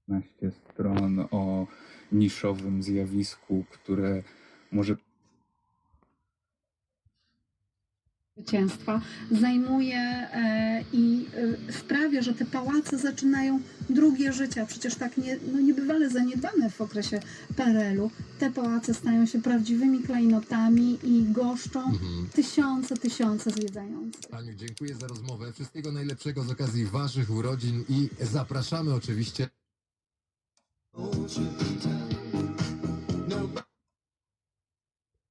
15 stron o niszowym zjawisku, które może zwycięstwa zajmuje i sprawia, że te pałace zaczynają drugie życie. Przecież tak niebywale zaniedbane w okresie PRL-u. Te pałace stają się prawdziwymi klejnotami i goszczą tysiące zwiedzających. Aniu, dziękuję za rozmowę. Wszystkiego najlepszego z okazji waszych urodzin i zapraszamy oczywiście.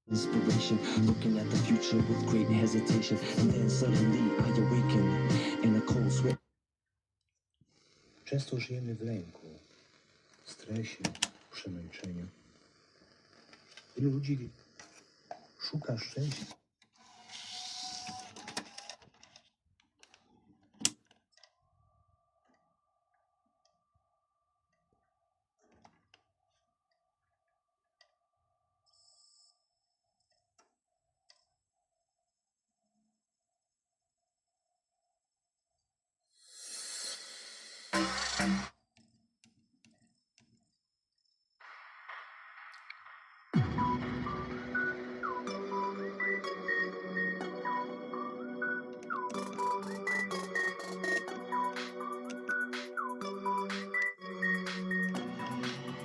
Inspiration, looking at the future with great hesitation, and then suddenly I awaken in a cold sweat. Często żyjemy w lęku, stresie, przemęczeniu. Wielu ludzi szuka szczęścia.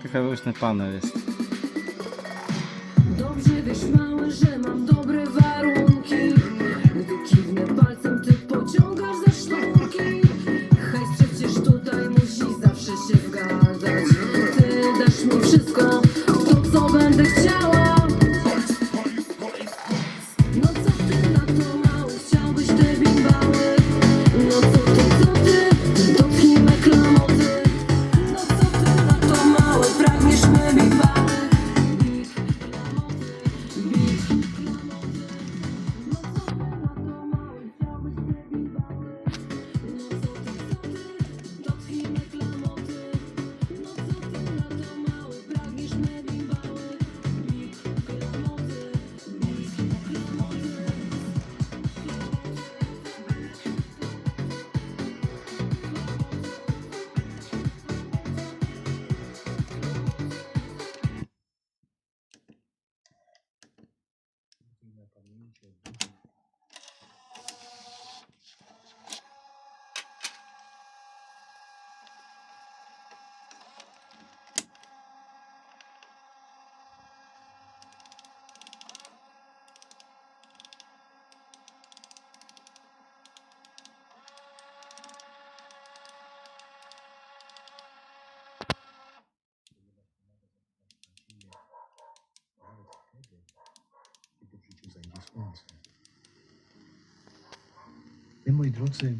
Ciekawy panel jest. Dobrze wiesz, mały, że mam dobre warunki. Gdy kiwnę palcem, ty pociągasz za sznurki. Hejs przecież tutaj musi zawsze się zgadzać. Ty dasz mi wszystko, to co będę chciała. No co ty na to, mały, chciałbyś te bimbały? No co ty, dotknij me klamoty. No co ty na to, mały, pragniesz me bimbały? Kiedy w życiu zajdzie słońce. Wy, moi drodzy,